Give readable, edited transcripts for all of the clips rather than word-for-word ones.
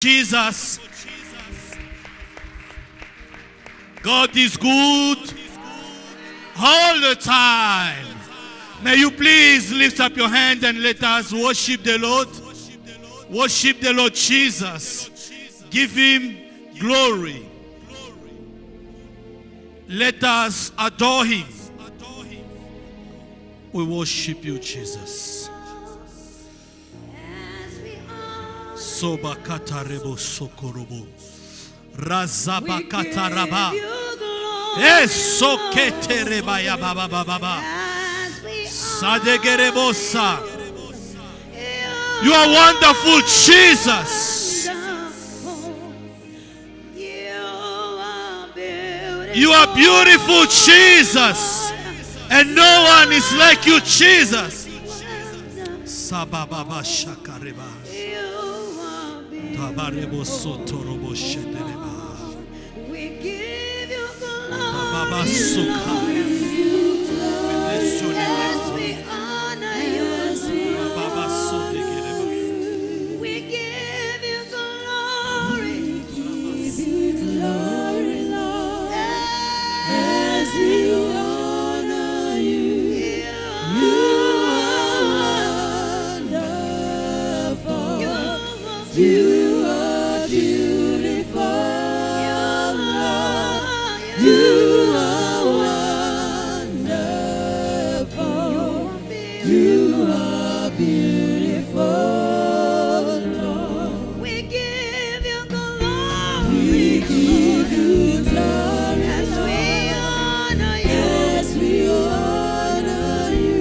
Jesus. God is good all the time. May you please lift up your hand and let us worship the Lord. Worship the Lord Jesus. Give him glory. Let us adore him. We worship you, Jesus. Sobakata rebo sokorobo. Razabakata raba. Esokete reba ya baba baba. Sadegerebosa. You are wonderful, Jesus. You are beautiful, Jesus. And no one is like you, Jesus. Sabababa shakareba. Tabarebo sotorobo shedeleba. We give you glory. Baba suka. We bless your name. Yes, we honor you. Baba sodegereba. We give you glory. We give you glory, Lord. As we honor you. You are wonderful. You are beautiful. You are wonderful. You are beautiful, Lord. We give you glory. We give you glory. As we honor you. As we honor you.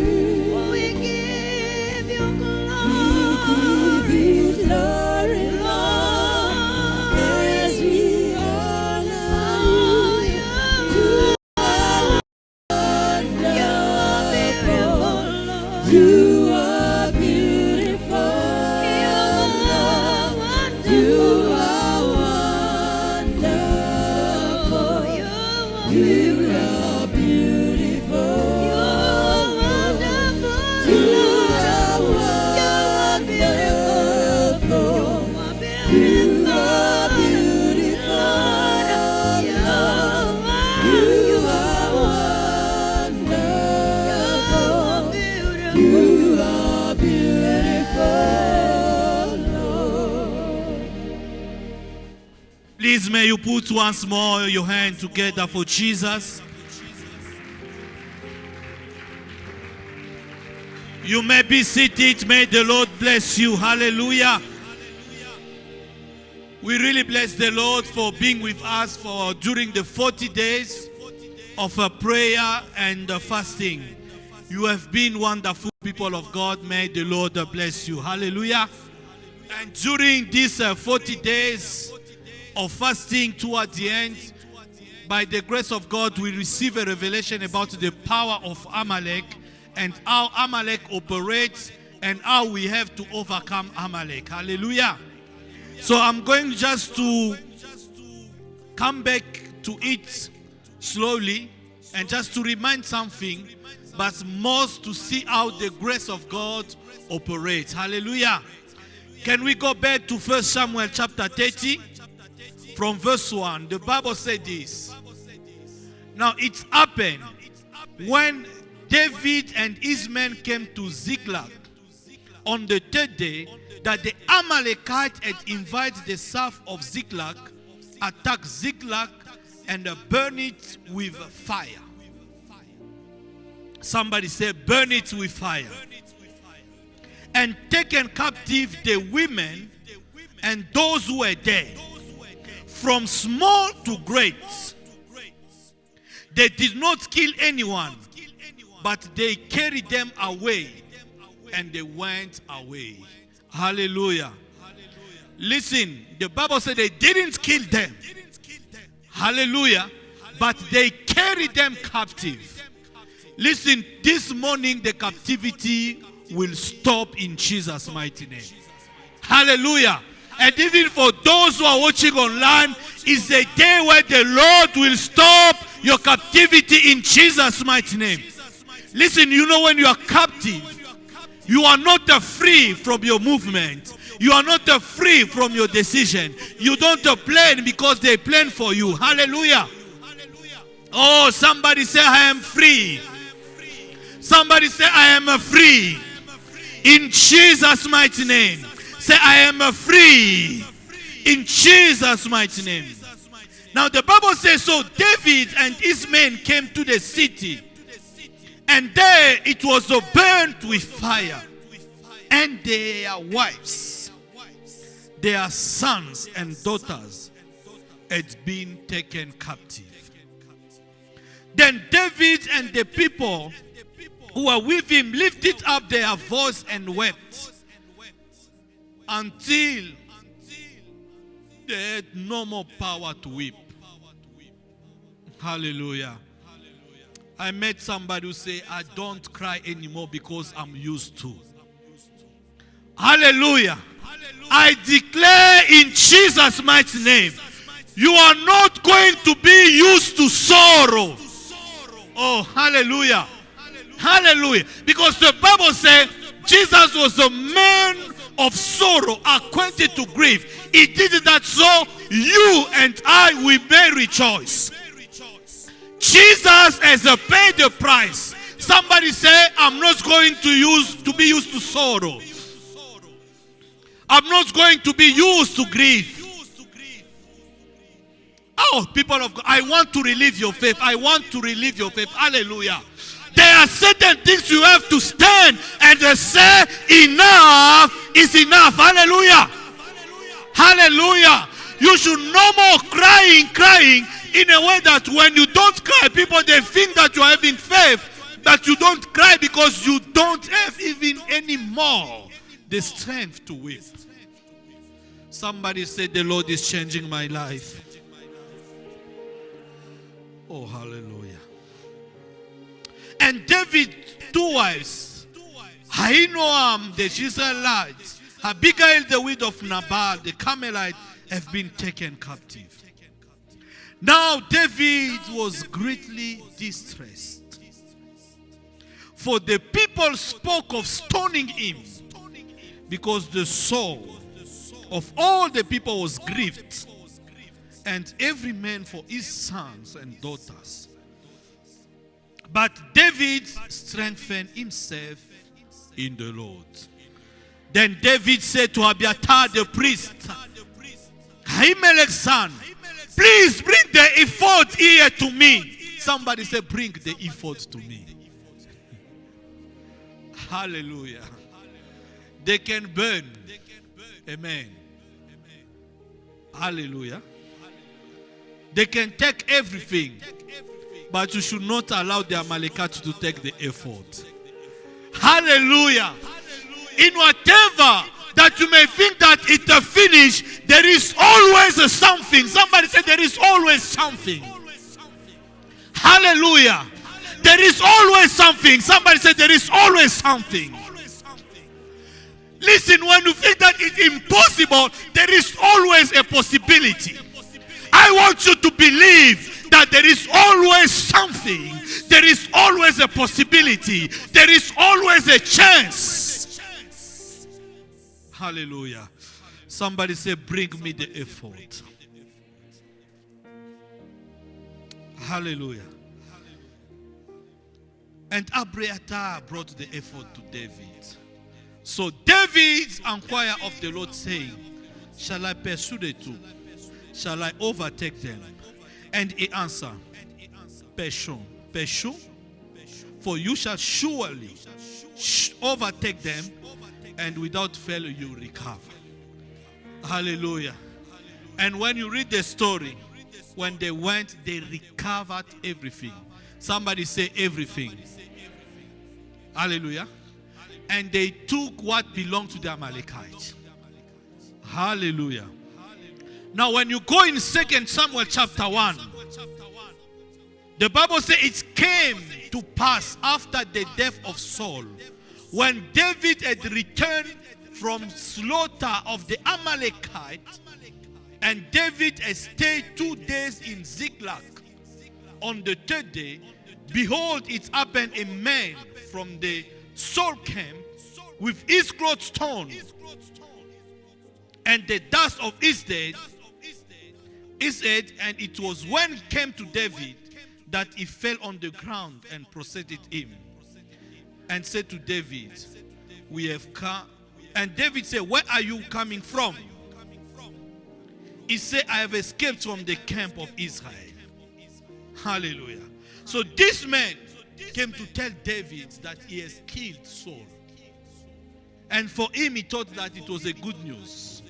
We give you glory. We give you glory, Lord. As we honor you. You are wonderful. You are beautiful. You are wonderful. You are beautiful. You are wonderful. You are wonderful. You are beautiful. You are wonderful. You are beautiful, Lord. Please, may you put once more your hand together for Jesus. You may be seated. May the Lord bless you. Hallelujah. We really bless the Lord for being with us for during the 40 days of prayer and fasting. You have been wonderful people of God. May the Lord bless you. Hallelujah. And during these 40 days of fasting toward the end, by the grace of God, we receive a revelation about the power of Amalek and how Amalek operates and how we have to overcome Amalek. Hallelujah. So I'm going just to come back to it slowly and just to remind something, but most to see how the grace of God operates. Hallelujah. Can we go back to 1 Samuel chapter 30 from verse 1? The Bible said this. Now it happened when David and his men came to Ziklag on the third day that the Amalekite had invited the south of Ziklag, attacked Ziklag, and burned it with fire. Somebody say, burn it with fire. And taken captive the women and those who were there, from small to great. They did not kill anyone, but they carried them away, and they went away. Hallelujah. Listen, the Bible said they didn't kill them. Hallelujah. But they carried them captive. Listen, this morning the captivity will stop in Jesus' mighty name. Hallelujah. And even for those who are watching online, it's a day where the Lord will stop your captivity in Jesus' mighty name. Listen, you know when you are captive, you are not free from your movement. You are not free from your decision. You don't plan because they plan for you. Hallelujah. Oh, somebody say, I am free. Somebody say, I am free. In Jesus' mighty name. Say, I am free. In Jesus' mighty name. Now the Bible says, so David and his men came to the city, and there it was burnt with fire, and their wives, their sons and daughters had been taken captive. Then David and the people who were with him lifted up their voice and wept until they had no more power to weep. Hallelujah. I met somebody who say, I don't cry anymore because I'm used to. Hallelujah. I declare in Jesus' mighty name, you are not going to be used to sorrow. Oh, hallelujah. Hallelujah. Because the Bible says Jesus was a man of sorrow, acquainted to grief. He did that so you and I, we may rejoice. Jesus has paid the price. Somebody say, I'm not going to be used to sorrow. I'm not going to be used to grief. Oh, people of God, I want to relieve your faith. I want to relieve your faith. Hallelujah. There are certain things you have to stand and say, enough is enough. Hallelujah. Hallelujah. You should no more crying in a way that when you don't cry, people, they think that you are having faith, that you don't cry because you don't have even any more the strength to weep. Somebody said, the Lord is changing my life. Oh, hallelujah. And David, two wives, Ahinoam the Jezreelite, Abigail the widow of Nabal the Carmelite, have been taken captive. Now David was greatly distressed, for the people spoke of stoning him, because the soul of all the people was grieved, and every man for his sons and daughters. But David strengthened himself in the Lord. Then David said to Abiathar the priest, Ahimelech's son, please bring the ephod here to me. Somebody say, bring the ephod to me. Hallelujah. They can burn. Amen. Hallelujah. They can take everything, but you should not allow the Amalekites to take the ephod. Hallelujah. In whatever that you may think that it's a finish, there is always a something. Somebody said there is always something. Hallelujah. There is always something. Somebody said there is always something. Listen, when you think that it's impossible, there is always a possibility. I want you to believe that there is always something. There is always a possibility. There is always a chance. Hallelujah. Somebody say, bring me the ephod. Hallelujah. And Abiathar brought the ephod to David. So David inquired of the Lord, saying, shall I pursue the two? Shall I overtake them? And he answered, pursue. For you shall surely overtake them, and without fail you recover. Hallelujah. And when you read the story, when they went, they recovered everything. Somebody say everything. Hallelujah. And they took what belonged to the Amalekites. Hallelujah. Now when you go in 2 Samuel chapter 1, the Bible says it came to pass after the death of Saul, when David had returned from slaughter of the Amalekites, and David had stayed 2 days in Ziklag. On the 3rd day, behold, it happened, a man from the Saul camp with his clothes torn and the dust of his head, and it was when he came to David that he fell on the ground and prostrated him and said to David, we have come. And David said, where are you coming from? He said, I have escaped from the camp of Israel. Hallelujah. So this man came to tell David that he has killed Saul. And for him, he thought that it was a good news.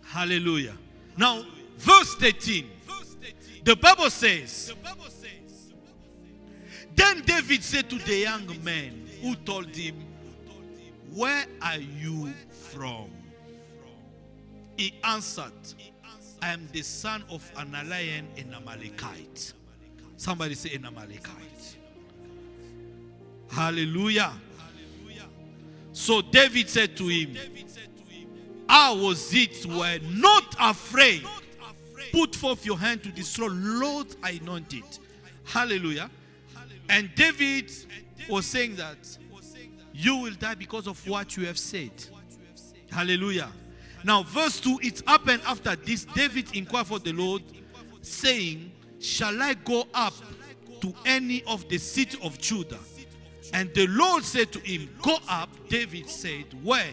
Hallelujah. Now, verse 13. The Bible says, then David said to the young man who told him, where are you from? He answered, I am the son of Analian, an Amalekite. Somebody say an Amalekite. Hallelujah. So David said to him, how was it were not afraid? Put forth your hand to destroy, Lord, anointed. Hallelujah. And David was saying that you will die because of what you have said. Hallelujah. Now verse 2, it happened after this, David inquired for the Lord, saying, shall I go up to any of the city of Judah? And the Lord said to him, go up. David said, where?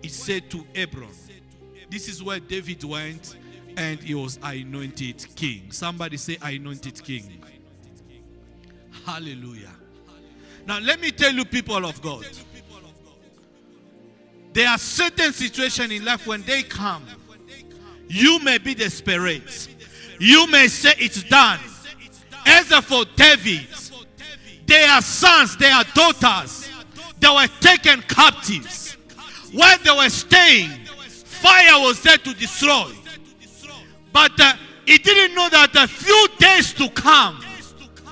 He said to Hebron. This is where David went, and he was anointed king. Somebody say anointed king. Hallelujah. Now let me tell you, people of God, there are certain situations in life when they come, you may be desperate. You may say it's done. As for David, their sons, their daughters, they were taken captives. Where they were staying, fire was there to destroy. But he didn't know that a few days to come.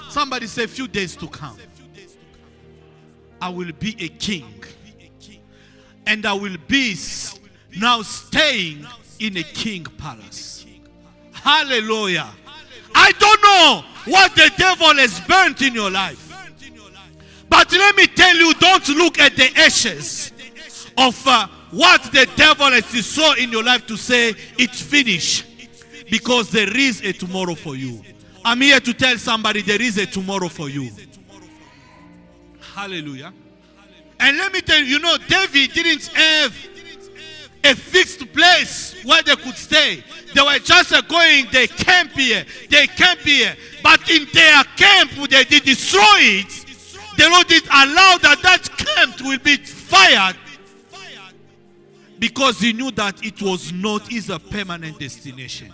Somebody say, few days to come, I will be a king. And I will be now staying in a king palace. Hallelujah. I don't know what the devil has burnt in your life. But let me tell you, don't look at the ashes of what the devil has destroyed in your life to say it's finished. Because there is a tomorrow for you. I'm here to tell somebody there is a tomorrow for you. Hallelujah. And let me tell you, David didn't have a fixed place where they could stay. They were just going, they camp here, they camp here. But in their camp, they did destroy it. The Lord did allow that camp will be fired. Because he knew that it was not his permanent destination.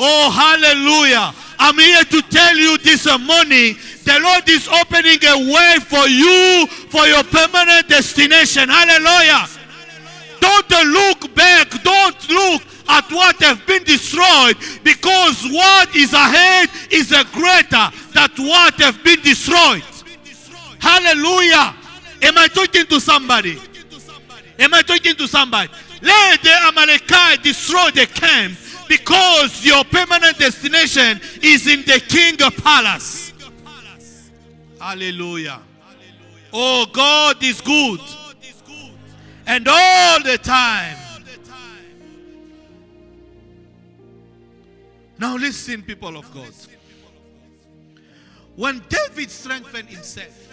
Oh, hallelujah. I'm here to tell you this morning, the Lord is opening a way for you, for your permanent destination. Hallelujah. Don't look back. Don't look at what has been destroyed, because what is ahead is a greater than what has been destroyed. Hallelujah. Am I talking to somebody? Am I talking to somebody? Let the Amalekite destroy the camp, because your permanent destination is in the king palace. Hallelujah. Oh, God is good. And all the time. Now listen, people of God. When David strengthened himself,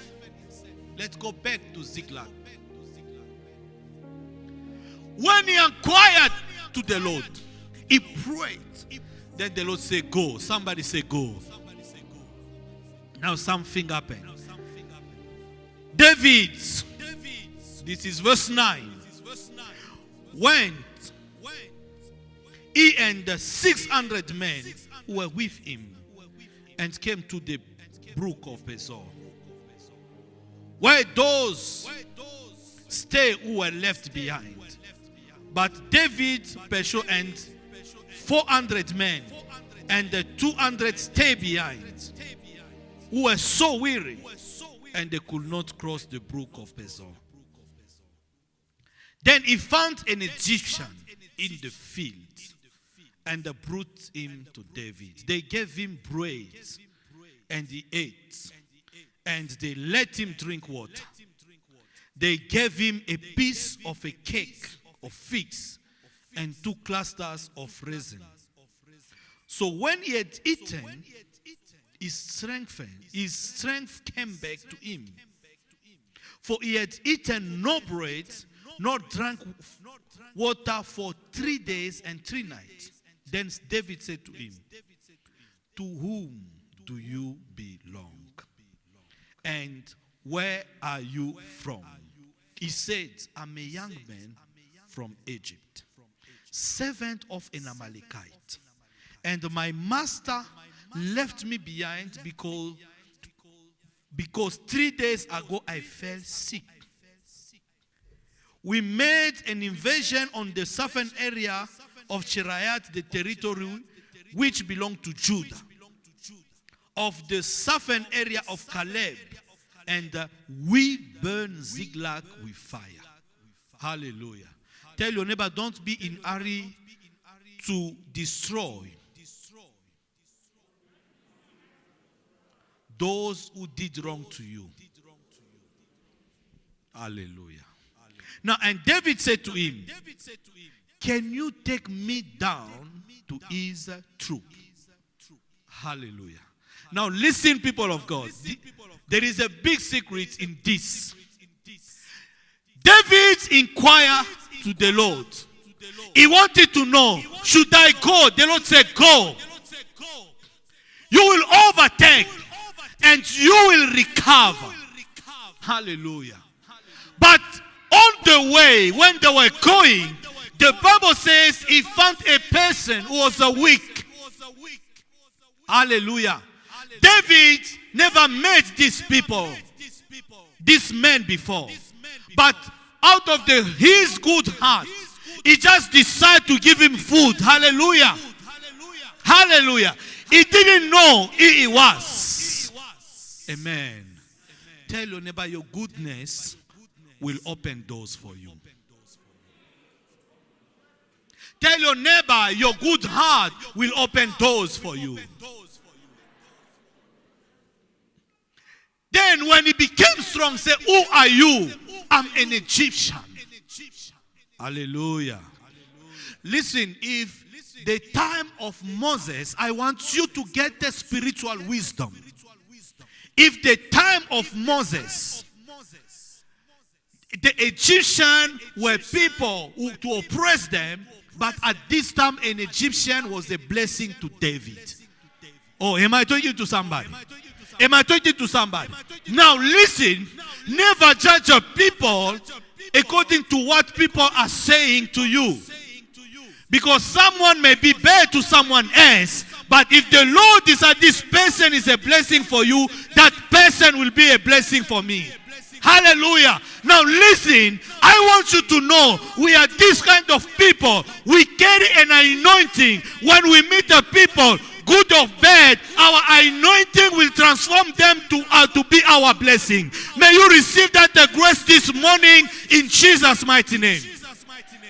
let's go back to Ziklag. When he inquired to the Lord, he prayed. Then the Lord said, go. Somebody say, go. Now something happened. David, this is verse 9, went, he and the 600 men who were with him, and came to the brook of Besor, where those stay who were left behind. But David, Pesho, and 400 men and the 200 stay behind, who were so weary, and they could not cross the brook of Besor. Then he found an Egyptian in the field, and they brought him to David. They gave him bread, and he ate, and they let him drink water. They gave him a piece of a cake of figs and 2 clusters of raisin. So when he had eaten, his strength came back to him. For he had eaten no bread, nor drank water for 3 days and 3 nights. Then David said to him, "To whom do you belong? And where are you from?" He said, "I'm a young man from Egypt, servant of an Amalekite. And my master left me behind because 3 days ago I fell sick. We made an invasion on the southern area of Cheriat, the territory which belonged to Judah, of the southern area of Caleb, and we burned Ziklag with fire." Hallelujah. Tell your neighbor, don't be in a hurry to destroy those who did wrong to you. Hallelujah. Now, and David said to him, "Can you take me down to his troop?" Hallelujah. Now listen, people of God. There is a big secret in this. David inquired to the Lord. He wanted to know, should I go? The Lord said, "Go. You will overtake and you will recover." Hallelujah. But on the way, when they were going, the Bible says he found a person who was weak. Hallelujah. David never met these people, these men before. But out of his good heart, he just decided to give him food. Hallelujah. Hallelujah. He didn't know who he was. Amen. Tell your neighbor, your goodness will open doors for you. Tell your neighbor, your good heart will open doors for you. Then when he became strong, say, "Who are you?" "I'm an Egyptian." Hallelujah. Listen, if the time of Moses, I want you to get the spiritual wisdom. If the time of Moses, the Egyptians were people to oppress them, but at this time an Egyptian was a blessing to David. Oh, am I talking to somebody? Am I talking to somebody? Now listen, never judge a people according to what people are saying to you. Because someone may be bad to someone else, but if the Lord decides this person is a blessing for you, that person will be a blessing for me. Hallelujah. Now listen, I want you to know we are this kind of people. We carry an anointing. When we meet the people, good or bad, our anointing will transform them to be our blessing. May you receive that grace this morning in Jesus' mighty name.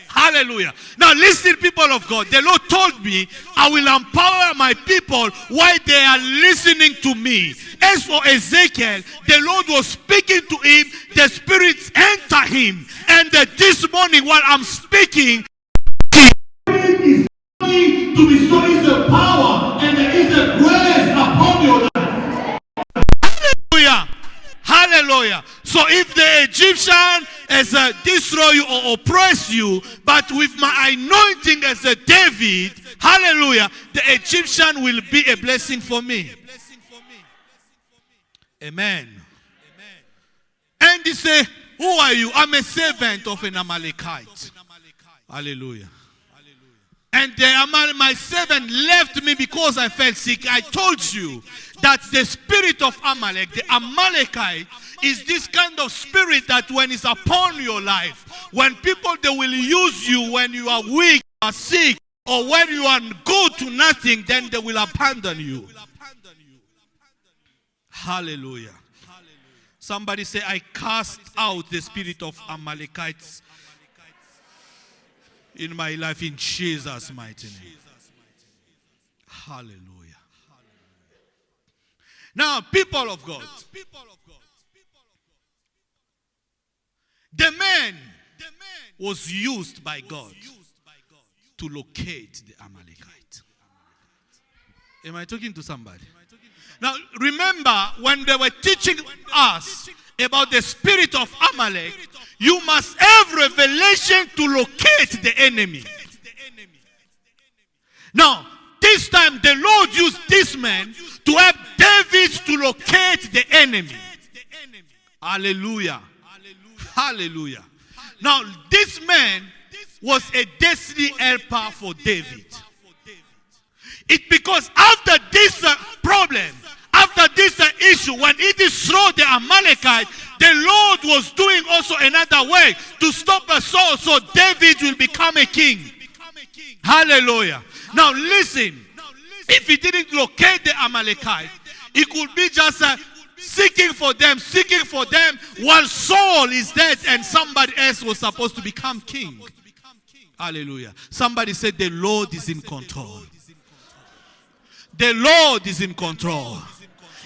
Hallelujah. Now listen, people of God. The Lord told me, I will empower my people while they are listening to me. As for Ezekiel, the Lord was speaking to him. The spirits enter him. And this morning while I'm speaking, is to bestow his power, and there is a grace upon your life. Hallelujah. Hallelujah. So if the Egyptian has destroyed you or oppressed you, but with my anointing as a David, hallelujah, the Egyptian will be a blessing for me. Amen. And he said, "Who are you?" "I'm a servant of an Amalekite." Hallelujah. "And my servant left me because I felt sick." I told you that the spirit of Amalek, the Amalekite, is this kind of spirit that when it's upon your life, when people, they will use you when you are weak, or sick, or when you are good to nothing, then they will abandon you. Hallelujah. Somebody say, "I cast out the spirit of Amalekites in my life in Jesus' mighty name." Hallelujah. Now, people of God, the man was used by God to locate the Amalekite. Am I talking to somebody? Now, remember, when they were teaching us about the spirit of Amalek, you must have revelation to locate the enemy. Now, this time the Lord used this man to help David to locate the enemy. Hallelujah. Hallelujah. Now, this man was a destiny helper for David. It's because after this problem, after this issue, when he destroyed the Amalekite, the Lord was doing also another way to stop Saul so David will become a king. Hallelujah. Now listen, if he didn't locate the Amalekite, he could be just seeking for them while Saul is dead and somebody else was supposed to become king. Hallelujah. Somebody said the Lord is in control. The Lord is in control.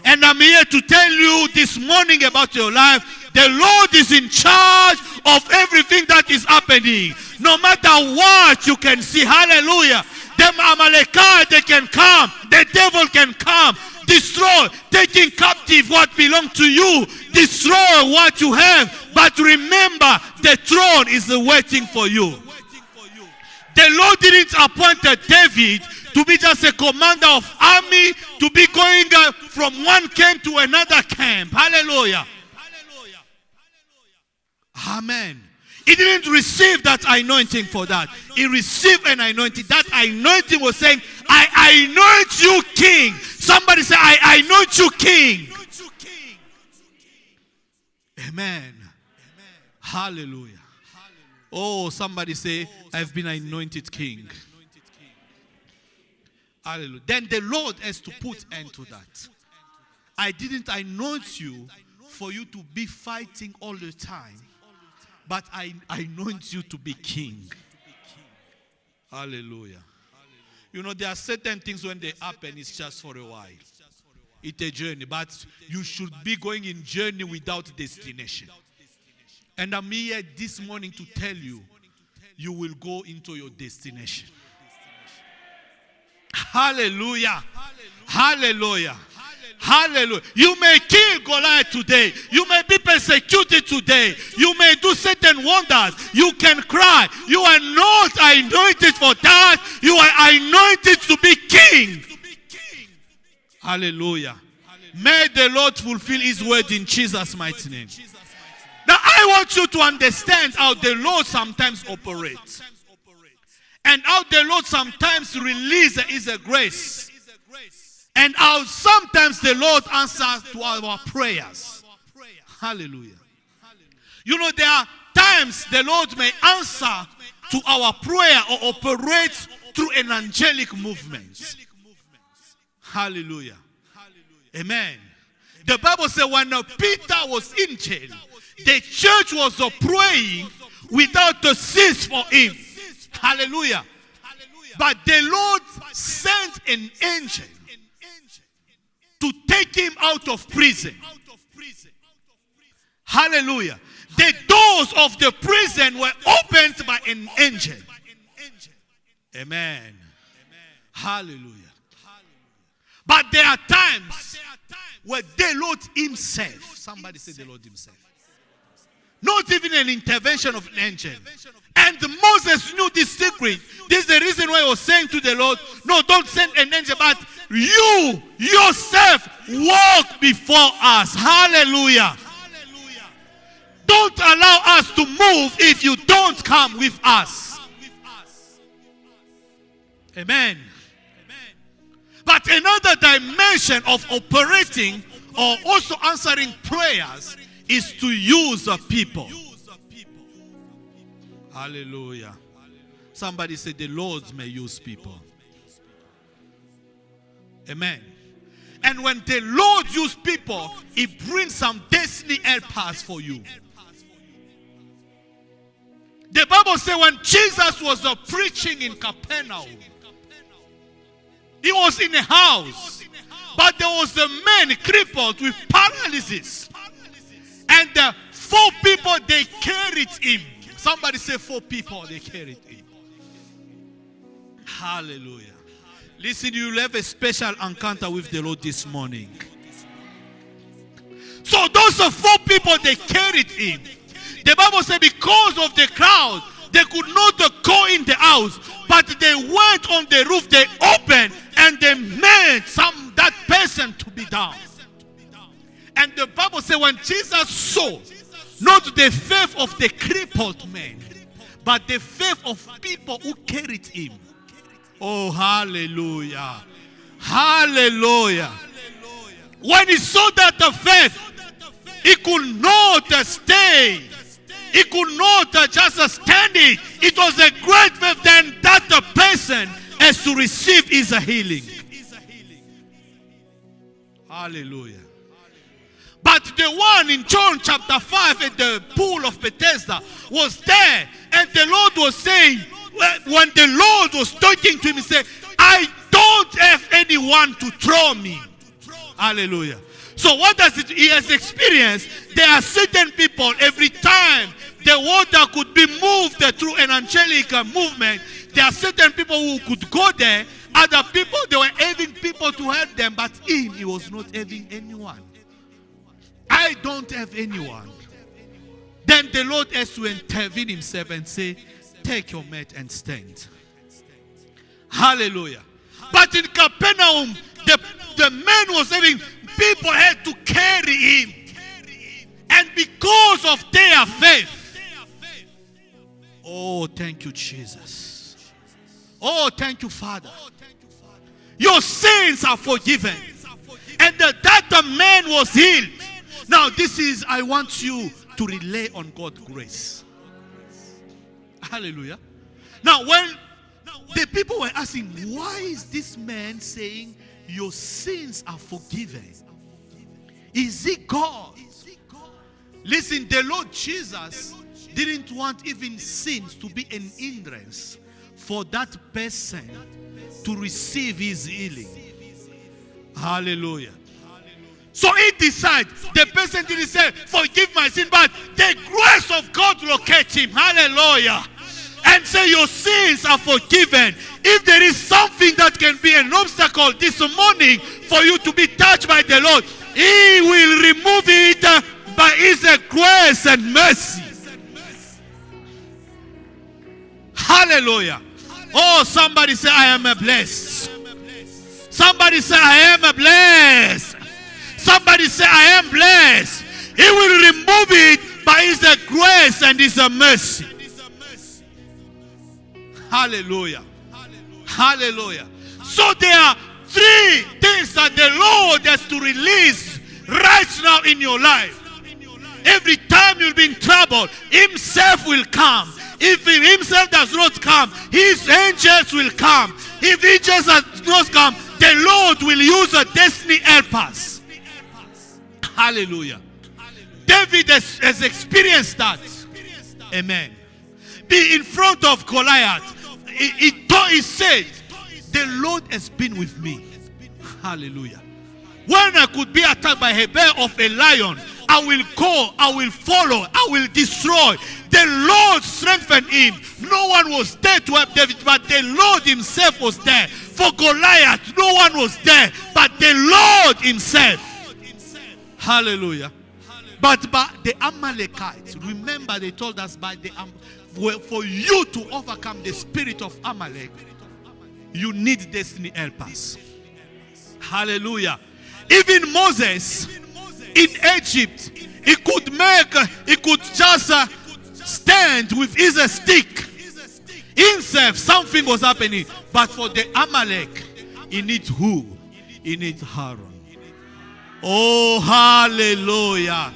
And I'm here to tell you this morning about your life. The Lord is in charge of everything that is happening. No matter what you can see. Hallelujah. Them Amalekite, they can come. The devil can come. Destroy. Taking captive what belongs to you. Destroy what you have. But remember, the throne is waiting for you. The Lord didn't appoint David to be just a commander of army, to be going from one camp to another camp. Hallelujah. Amen. He didn't receive that anointing for that. He received an anointing. That anointing was saying, I anoint you king. Somebody say, I anoint you king. Amen. Hallelujah. Oh, somebody say, I've been anointed king. Hallelujah. Then the Lord has to put end to that. I didn't anoint you for you to be fighting all the time, but I anoint you to be king. Hallelujah. You know, there are certain things when they happen, it's just for a while. It's a journey, but you should be going in journey without destination. And I'm here this morning to tell you, you will go into your destination. Hallelujah. Hallelujah. Hallelujah. You may kill Goliath today. You may be persecuted today. You may do certain wonders. You can cry. You are not anointed for that. You are anointed to be king. Hallelujah. May the Lord fulfill his word in Jesus' mighty name. Now I want you to understand how the Lord sometimes operates. And how the Lord sometimes releases his grace. And how sometimes the Lord answers to our prayers. Hallelujah. You know, there are times the Lord may answer to our prayer or operate through an angelic movement. Hallelujah. Amen. The Bible says when Peter was in jail, the church was praying without a cease for him. Hallelujah. But the Lord sent an angel to take him out of prison. Hallelujah. The doors of the prison were opened by an angel. Amen. Hallelujah. But there are times where the Lord himself, somebody say the Lord himself, not even an intervention of an angel. And Moses knew this secret. This is the reason why he was saying to the Lord, no, don't send an angel, but you yourself walk before us. Hallelujah. Don't allow us to move if you don't come with us. Amen. But another dimension of operating or also answering prayers is to use people. Hallelujah. Somebody say the Lord may use people. Amen. And when the Lord uses people, He brings some destiny helpers for you. The Bible says when Jesus was preaching in Capernaum, He was in a house, but there was a man crippled with paralysis. And the 4 people, they carried him. Somebody say 4 people, they carried him. Hallelujah. Listen, you'll have a special encounter with the Lord this morning. So those are 4 people, they carried him. The Bible said because of the crowd, they could not go in the house, but they went on the roof, they opened, and they made that person to be down. And the Bible said when Jesus saw not the faith of the crippled man, but the faith of people who carried him. Oh, hallelujah. Hallelujah. When he saw that the faith, he could not stay. He could not just stand it. It was a great faith then that the person has to receive his healing. Hallelujah. But the one in John chapter 5 at the pool of Bethesda was there. And the Lord was saying, when the Lord was talking to him, he said, I don't have anyone to throw me. Hallelujah. So what does it, he has experienced? There are certain people, every time the water could be moved through an angelic movement, there are certain people who could go there. Other people, they were having people to help them, but he was not having anyone. I don't have anyone. Then the Lord has to intervene himself and say, take your mat and stand. Hallelujah. But in Capernaum, the man was having, people had to carry him. And because of their faith, oh, thank you, Jesus. Oh, thank you, Father. Your sins are forgiven. And that man was healed. Now, this is, I want you to rely on God's grace. Hallelujah. Now, when the people were asking, why is this man saying your sins are forgiven? Is he God? Listen, the Lord Jesus didn't want even sins to be an hindrance for that person to receive his healing. Hallelujah. So he decided, the person didn't say, forgive my sin, but the grace of God locate him. Hallelujah. And say, your sins are forgiven. If there is something that can be an obstacle this morning for you to be touched by the Lord, he will remove it by his grace and mercy. Hallelujah. Oh, somebody say, I am blessed. Somebody say, I am blessed. Somebody say, I am blessed. He will remove it by his grace and his mercy. Hallelujah. Hallelujah. So there are 3 things that the Lord has to release right now in your life. Every time you'll be in trouble, himself will come. If himself does not come, his angels will come. If angels does not come, the Lord will use a destiny helpers. Hallelujah. David has experienced that. Amen. Be in front of Goliath. He said, the Lord has been with me. Hallelujah. When I could be attacked by a bear of a lion, I will go, I will follow, I will destroy. The Lord strengthened him. No one was there to help David, but the Lord himself was there. For Goliath, no one was there, but the Lord himself. Hallelujah. But by the Amalekites, remember they told us for you to overcome the spirit of Amalek, you need destiny helpers. Hallelujah. Even Moses in Egypt, he could just stand with his stick. Himself, something was happening. But for the Amalek, he needs who? He needs Aaron. Oh, hallelujah.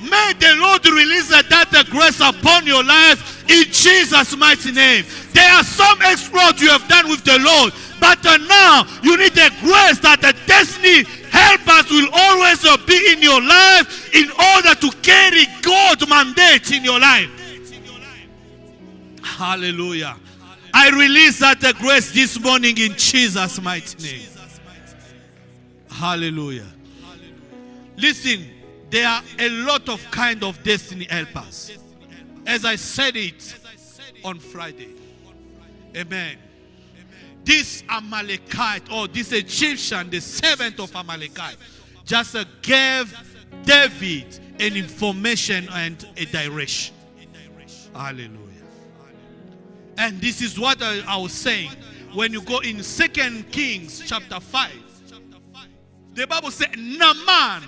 May the Lord release that grace upon your life in Jesus' mighty name. There are some exploits you have done with the Lord, but now you need a grace that the destiny helpers will always be in your life in order to carry God's mandate in your life. Hallelujah. I release that grace this morning in Jesus' mighty name. Hallelujah. Listen, there are a lot of kind of destiny helpers. as I said it on Friday. Amen. This Amalekite, or this Egyptian, the servant of Amalekite, just gave David an information and a direction. Hallelujah. And this is what I was saying. When you go in 2 Kings chapter 5, the Bible said Naaman,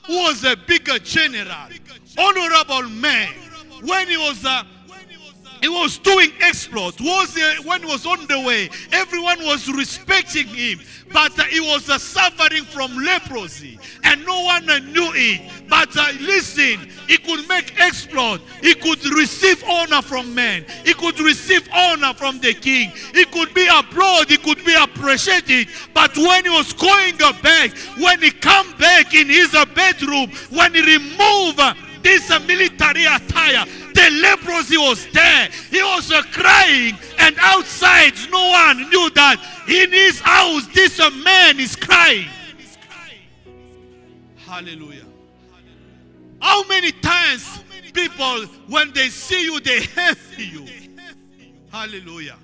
who was a bigger general, honorable man, when he was doing exploits, when he was on the way, everyone was respecting him, but he was suffering from leprosy, and no one knew it. But listen, he could make exploit. He could receive honor from men. He could receive honor from the king. He could be applauded. He could be appreciated. But when he was going back, when he come back in his bedroom, when he removed this military attire, the leprosy was there. He was crying, and outside no one knew that in his house this man is crying. Hallelujah. How many times people, when they see you, they envy you? Hallelujah.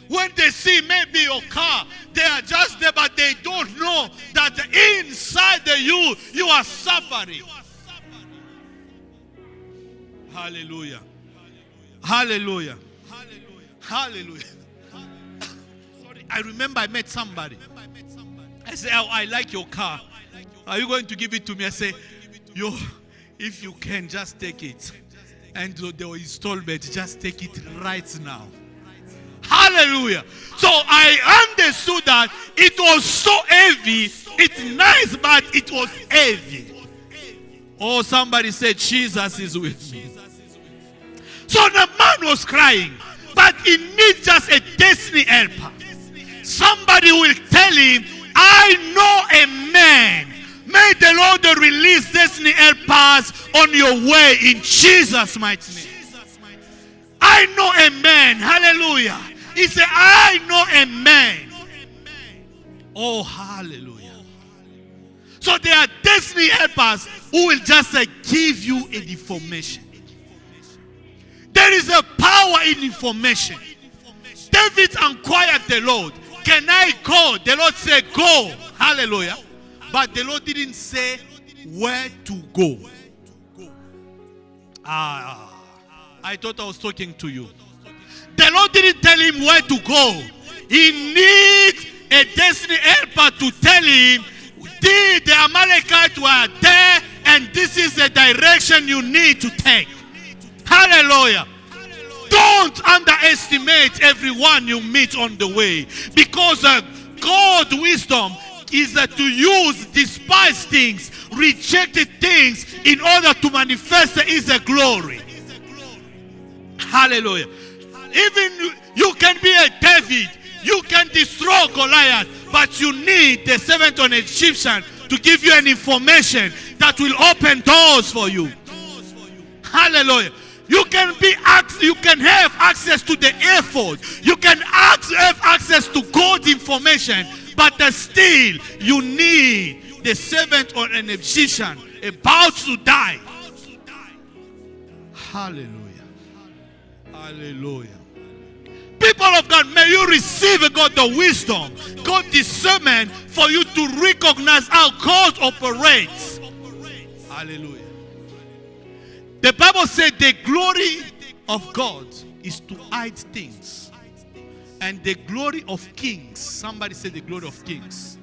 When they see maybe your car, they are just there, but they don't know that inside you are suffering. Hallelujah. Hallelujah. Hallelujah. Sorry, I remember I met somebody. I said, oh, I like your car. Are you going to give it to me? I say, if you can, just take it. And the installment, just take it right now. Hallelujah. So I understood that it was so heavy. It's nice, but it was heavy. Oh, somebody said, Jesus is with me. So the man was crying, but he needs just a destiny helper. Somebody will tell him, I know a man. May the Lord release destiny helpers on your way in Jesus' mighty name. I know a man. Hallelujah. He said, I know a man. Oh, hallelujah. So there are destiny helpers who will just give you an information. There is a power in information. David inquired the Lord, can I go? The Lord said, go. Hallelujah. But the Lord didn't say where to go. I thought I was talking to you. The Lord didn't tell him where to go. He needs a destiny helper to tell him, the Amalekites were there, and this is the direction you need to take. Hallelujah. Don't underestimate everyone you meet on the way, because God's wisdom is to use despised things, rejected things, in order to manifest His glory. Hallelujah. Even you can be a David, you can destroy Goliath, but you need the servant of an Egyptian to give you an information that will open doors for you. Hallelujah. You can have access to the effort. You can have access to God's information, but still you need the servant or an Egyptian about to die. Hallelujah. Hallelujah. People of God, may you receive God the wisdom, God discernment for you to recognize how God operates. Hallelujah. The Bible said the glory of God is to hide things. And the glory of kings, somebody said the glory of kings,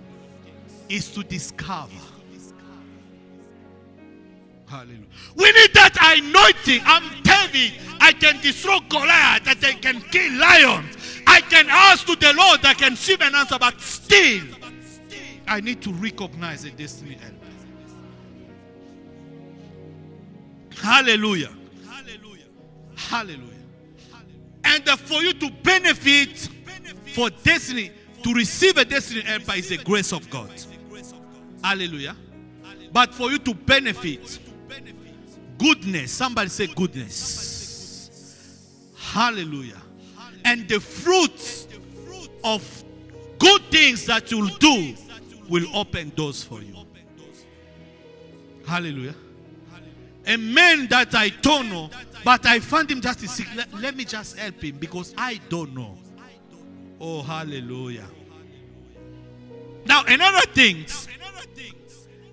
is to discover. Hallelujah. We need that anointing. I'm David. I can destroy Goliath. I can kill lions. I can ask to the Lord. I can receive an answer. But still, I need to recognize a destiny helper. Hallelujah. Hallelujah. Hallelujah. And for you to benefit for destiny, to receive a destiny helper is the grace of God. Hallelujah. But for you to benefit, goodness, somebody say goodness. Hallelujah. And the fruits of good things that you'll do will open doors for you. Hallelujah. a man that I don't know, but I found him just sick. Let me just help him because I don't know. Oh, hallelujah. Now, another thing,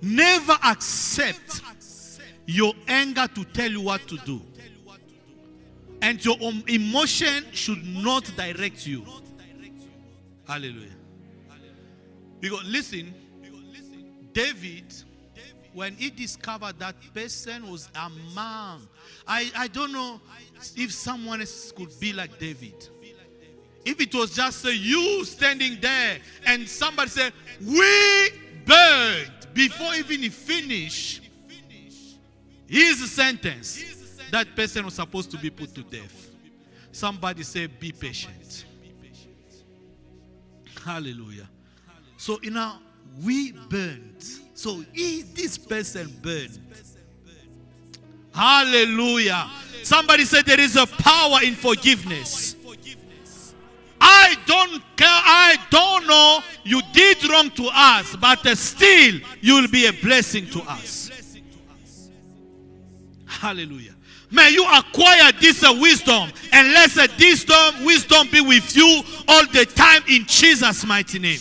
never accept your anger to tell you what to do. And your emotion should not direct you. Hallelujah. Because listen, David, when he discovered that person was a man, I don't know if someone else could be like David. If it was just you standing there and somebody said, we burned, before even he finished his sentence, that person was supposed to be put to death. Somebody say, be patient. Hallelujah. So, we burned. So, this person burned. Hallelujah. Somebody said there is a power in forgiveness. I don't care. I don't know. You did wrong to us, but still you will be a blessing to us. Hallelujah. May you acquire this wisdom, and let this wisdom be with you all the time in Jesus' mighty name.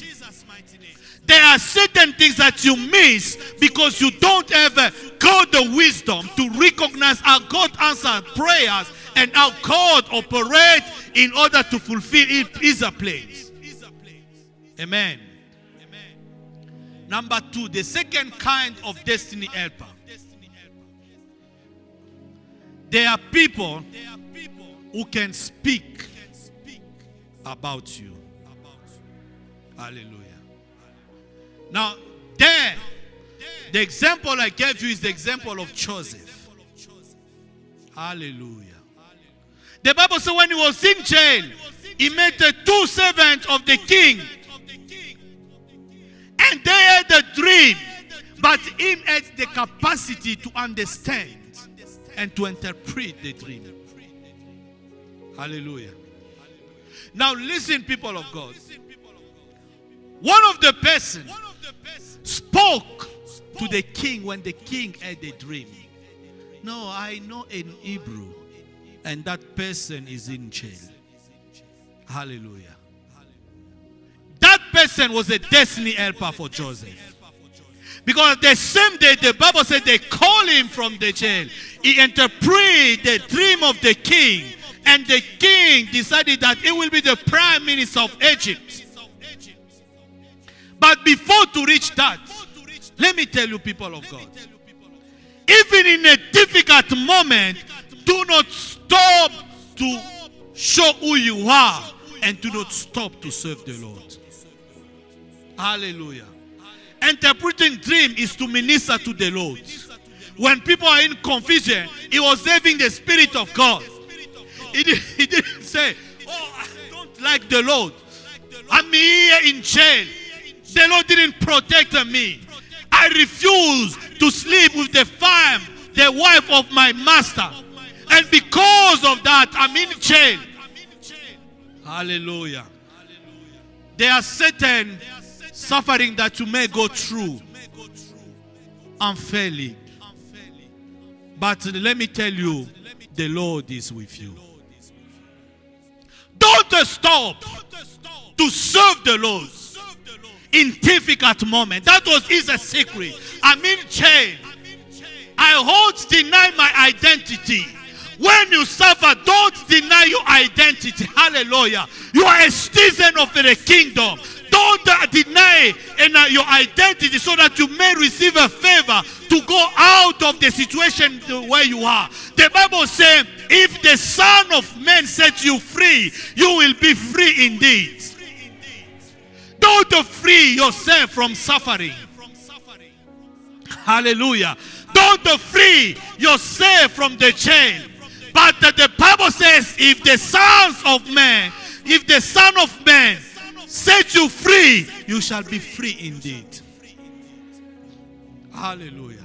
There are certain things that you miss because you don't have God the wisdom to recognize how God answers prayers and how God operates in order to fulfill His place. Amen. Number 2, the second kind of destiny helper. There are people who can speak about you. Hallelujah. Now, the example I gave you is the example of Joseph. Hallelujah. The Bible says when he was in jail, he met the 2 servants of the king. And they had a dream, but him had the capacity to understand and to interpret the dream. Hallelujah. Now listen, people of God. One of the person spoke to the king when the king had a dream. No, I know in Hebrew, and that person is in jail. Hallelujah. That person was a destiny helper for Joseph. Because the same day the Bible said they called him from the jail. He interpreted the dream of the king. And the king decided that he will be the prime minister of Egypt. But before to reach that, let me tell you, people of God, even in a difficult moment, do not stop to show who you are and do not stop to serve the Lord. Hallelujah. Interpreting dream is to minister to the Lord. When people are in confusion, he was having the Spirit of God. He didn't say, oh, I don't like the Lord. I'm here in jail. The Lord didn't protect me. I refuse to sleep with the wife of my master. And because of that, I'm in jail. Hallelujah. There are certain suffering that you may go through unfairly. But let me tell you, the Lord is with you. Don't stop to serve the Lord in difficult moments. That was his secret. I'm in jail. I won't deny my identity. When you suffer, don't deny your identity. Hallelujah. You are a citizen of the kingdom. Don't deny your identity so that you may receive a favor to go out of the situation where you are. The Bible says, if the Son of Man sets you free, you will be free indeed. Don't free yourself from suffering. Hallelujah. Don't free yourself from the chain. But the Bible says, if the Son of Man set you free, you shall be free indeed. Hallelujah.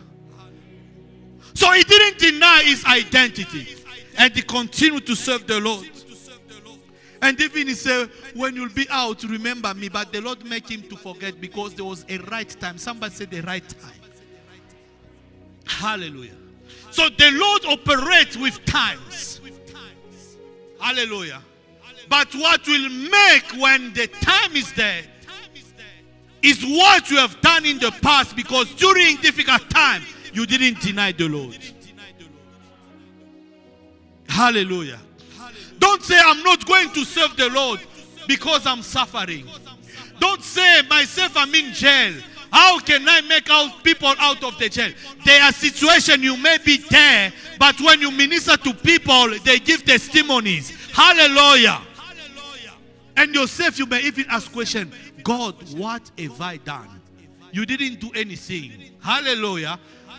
So he didn't deny his identity, and he continued to serve the Lord. And even he said, when you'll be out, remember me. But the Lord made him to forget because there was a right time. Somebody said the right time. Hallelujah. So the Lord operates with times. Hallelujah. But what will make when the time is there is what you have done in the past, because during difficult time you didn't deny the Lord. Hallelujah. Don't say, I'm not going to serve the Lord because I'm suffering. Don't say, myself, I'm in jail. How can I make out people out of the jail? There are situations you may be there, but when you minister to people, they give testimonies. Hallelujah. And yourself, you may even ask question, God, what have I done? You didn't do anything. Hallelujah.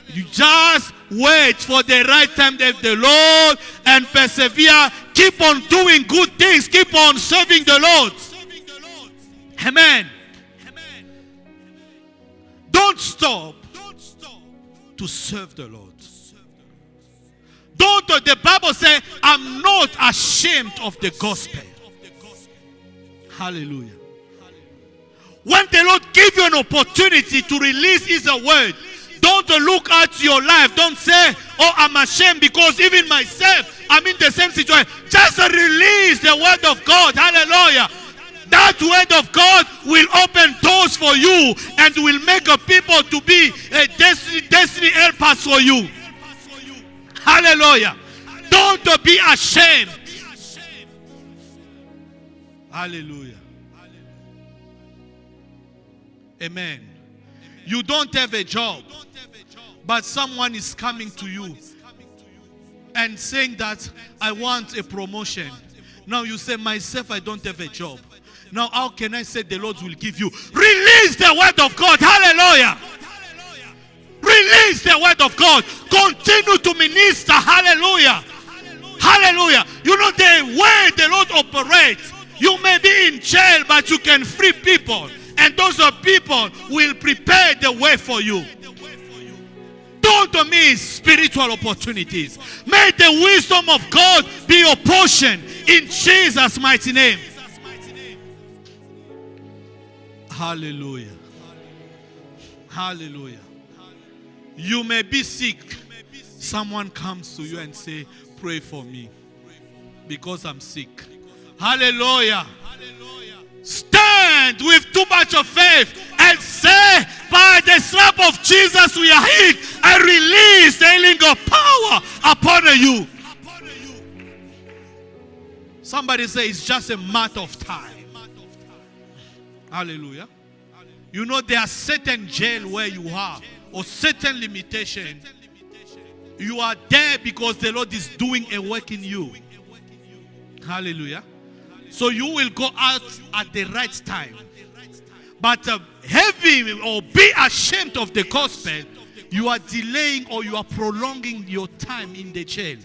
You just wait for the right time of the Lord and persevere. Keep on doing good things. Keep on serving the Lord. Amen. Don't stop to serve the Lord. Don't, the Bible says, I'm not ashamed of the gospel. Hallelujah. When the Lord gives you an opportunity to release His word, don't look at your life. Don't say, oh, I'm ashamed because even myself, I'm in the same situation. Just release the word of God. Hallelujah. That word of God will open doors for you and will make people to be a destiny helpers for you. Hallelujah. Don't be ashamed. Hallelujah. Amen. You don't have a job, but someone is coming to you and saying that I want a promotion. Now you say, myself, I don't have a job. Now how can I say the Lord will give you? Release the word of God. Hallelujah. Release the word of God. Continue to minister. Hallelujah. Hallelujah. You know the way the Lord operates. You may be in jail, but you can free people. And those people will prepare the way for you. Don't miss spiritual opportunities. May the wisdom of God be your portion in Jesus' mighty name. Hallelujah. Hallelujah. You may be sick. Someone comes to you and say, pray for me because I'm sick. Hallelujah. Stand with too much of faith and say, by the strap of Jesus we are healed. I release the healing of power upon you. Somebody say it's just a matter of time. Hallelujah. You know there are certain jail where you are, or certain limitation. You are there because the Lord is doing a work in you. Hallelujah. So you will go out at the right time. But having or be ashamed of the gospel, you are delaying or you are prolonging your time in the jail.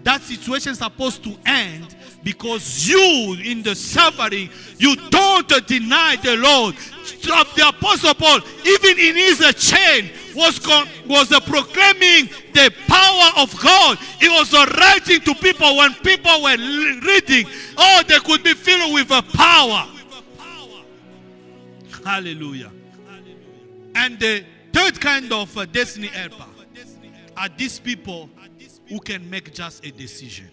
That situation is supposed to end because you, in the suffering, you don't deny the Lord. The Apostle Paul, even in his chain, was proclaiming the power of God. He was writing to people when people were reading. Oh, they could be filled with a power. Hallelujah. And the third kind of destiny helper are these people who can make just a decision.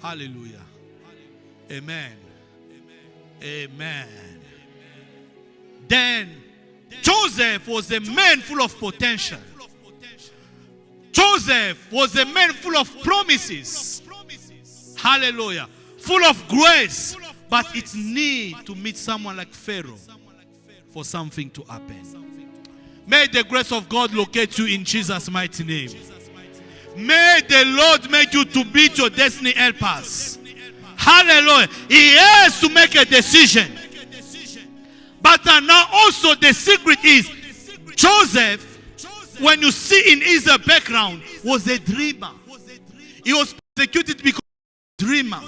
Hallelujah. Amen. Amen. Then Joseph was a man full of potential. Joseph was a man full of promises. Hallelujah. Full of grace. But it needs to meet someone like Pharaoh for something to happen. May the grace of God locate you in Jesus' mighty name. May the Lord make you to be your destiny helpers. Hallelujah. He has to make a decision. But now also the secret is Joseph, when you see in his background, was a dreamer. He was persecuted because he was a dreamer.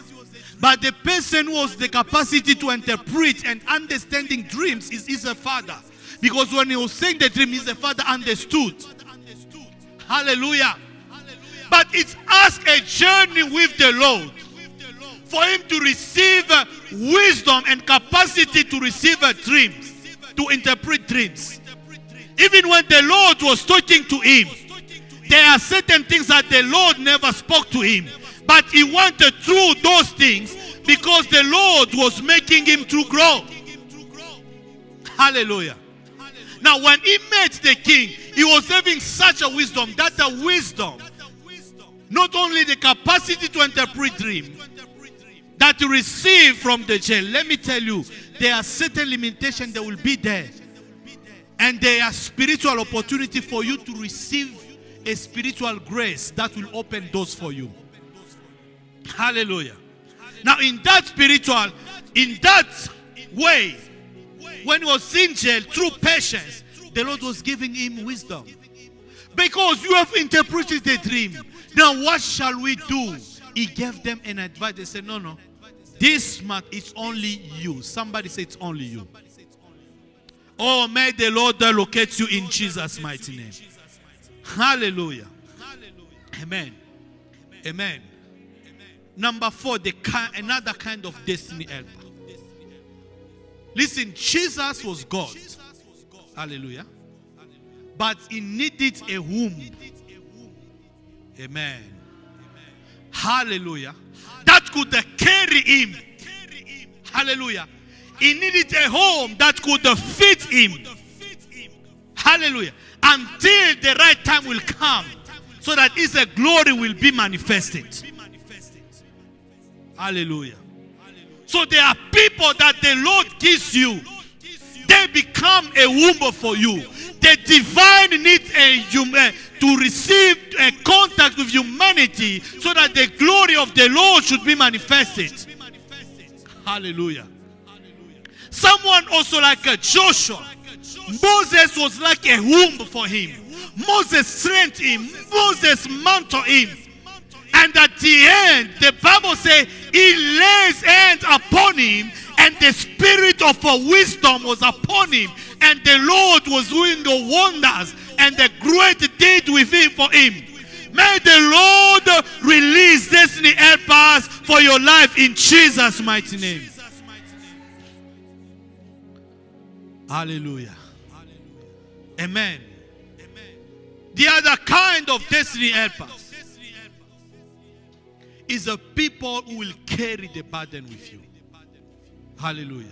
But the person who has the capacity to interpret and understanding dreams is his father. Because when he was saying the dream, his father understood. Hallelujah. But it's ask a journey with the Lord for him to receive wisdom and capacity to receive dreams, to interpret dreams. Even when the Lord was talking to him, there are certain things that the Lord never spoke to him. But he wanted through those things because the Lord was making him to grow. Hallelujah. Now when he met the king, he was having such a wisdom, that the wisdom, not only the capacity to interpret dream, that you receive from the jail. Let me tell you, there are certain limitations that will be there. And there are spiritual opportunity for you to receive a spiritual grace that will open doors for you. Hallelujah. Now in that way, when he was in jail, through patience, the Lord was giving him wisdom. Because you have interpreted the dream. Now what shall we do? He gave them an advice. They said, no. This month it's only you. Somebody say it's only you. Oh, may the Lord locate you in Jesus' mighty name. Hallelujah. Amen. Amen. Number 4, another kind of destiny helper. Listen, Jesus was God. Hallelujah. But he needed a womb. Amen. Hallelujah. That could carry him. Hallelujah. He needed a home that could fit him. Hallelujah. Until the right time will come, so that his glory will be manifested. Hallelujah. So there are people that the Lord gives you. They become a womb for you. The divine needs to receive a contact with humanity, so that the glory of the Lord should be manifested. Hallelujah. Someone also like Joshua. Moses was like a womb for him. Moses strengthened him. Moses mounted him. And at the end, the Bible says he lays hands upon him, and the spirit of wisdom was upon him. And the Lord was doing the wonders and the great deed with him for him. May the Lord release destiny helpers for your life in Jesus' mighty name. Hallelujah. Amen. The other kind of destiny helpers is a people who will carry the burden with you. Hallelujah.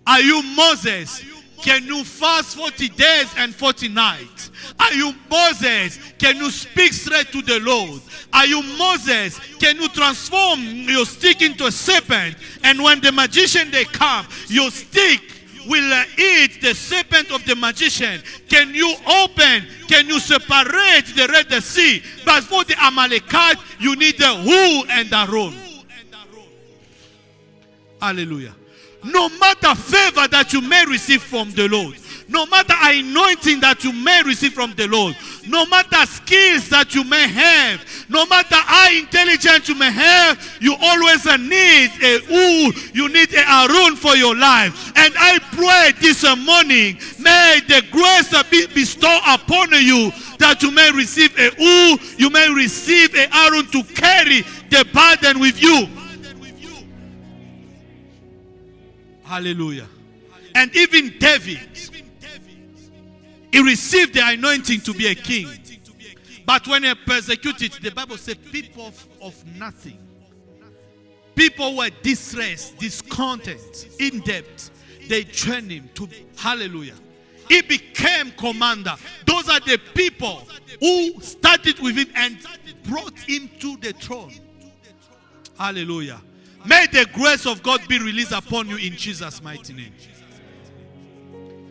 Are you Moses? Can you fast 40 days and 40 nights? Are you Moses? Can you speak straight to the Lord? Are you Moses? Can you transform your stick into a serpent? And when the magician they come, your stick will eat the serpent of the magician. Can you separate the Red Sea? But for the Amalekite, you need the Hur and Aaron. Hallelujah. No matter favor that you may receive from the Lord, no matter anointing that you may receive from the Lord, no matter skills that you may have, no matter high intelligence you may have, you always need a Hur, you need a Aaron for your life. And I pray this morning, may the grace be bestowed upon you, that you may receive a Hur, you may receive a Aaron to carry the burden with you. Hallelujah. And even David, he received the anointing to be a king. But when he persecuted, the Bible says people of nothing, people were distressed, discontent, in debt, they trained him to, hallelujah. He became commander. Those are the people who started with him and brought him to the throne. Hallelujah. May the grace of God be released upon you in Jesus' mighty name.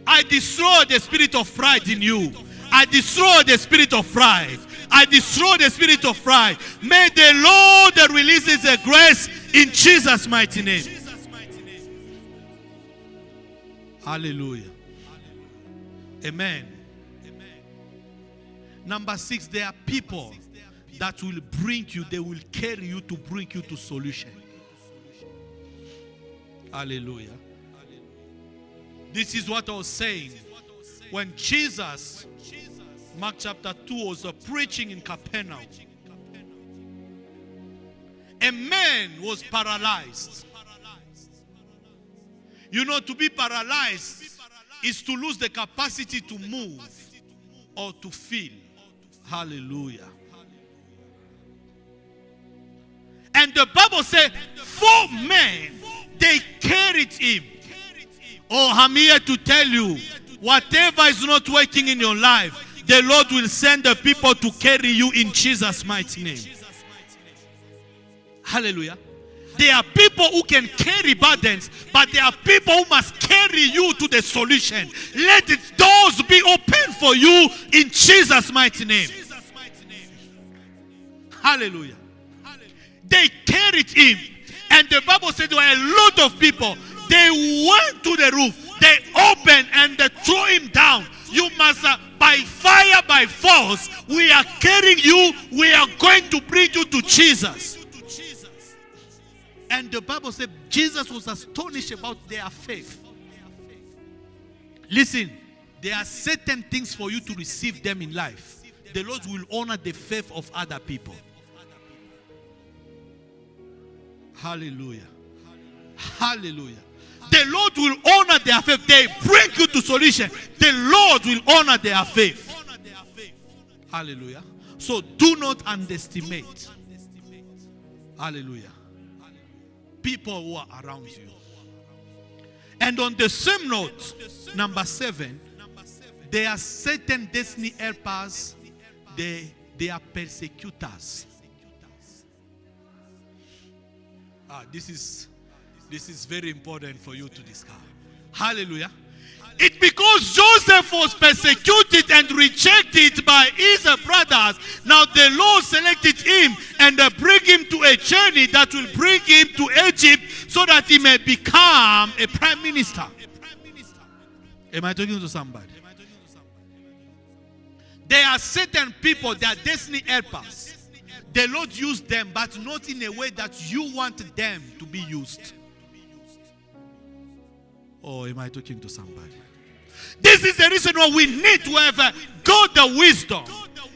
I destroy the spirit of pride in you. I destroy the spirit of pride. I destroy the spirit of pride. May the Lord release His grace in Jesus' mighty name. Hallelujah. Amen. Number 6, there are people that will bring you, they will carry you to bring you to solution. Hallelujah. This is what I was saying. When Jesus, Mark chapter 2, was preaching in Capernaum, a man was paralyzed. You know, to be paralyzed is to lose the capacity to move or to feel. Hallelujah. And the Bible says, 4 men, they carried him. Oh, I'm here to tell you, whatever is not working in your life, the Lord will send the people to carry you in Jesus' mighty name. Hallelujah. There are people who can carry burdens, but there are people who must carry you to the solution. Let the doors be open for you in Jesus' mighty name. Hallelujah. They carried him, and the Bible said there were a lot of people. They went to the roof, they opened and they threw him down. You must, by fire, by force, we are carrying you, we are going to bring you to Jesus. And the Bible said Jesus was astonished about their faith. Listen, there are certain things for you to receive them in life. The Lord will honor the faith of other people. Hallelujah. Hallelujah. The Lord will honor their faith. They bring you to solution. The Lord will honor their faith. Hallelujah. So do not underestimate. Hallelujah. People who are around you. And on the same note, number 7, there are certain destiny helpers. They are persecutors. This is very important for you to discover. Hallelujah. It's because Joseph was persecuted and rejected by his brothers. Now the Lord selected him and bring him to a journey that will bring him to Egypt so that he may become a prime minister. Am I talking to somebody? There are certain people, they are destiny helpers. The Lord used them, but not in a way that you want them to be used. Oh, am I talking to somebody? This is the reason why we need to have God the wisdom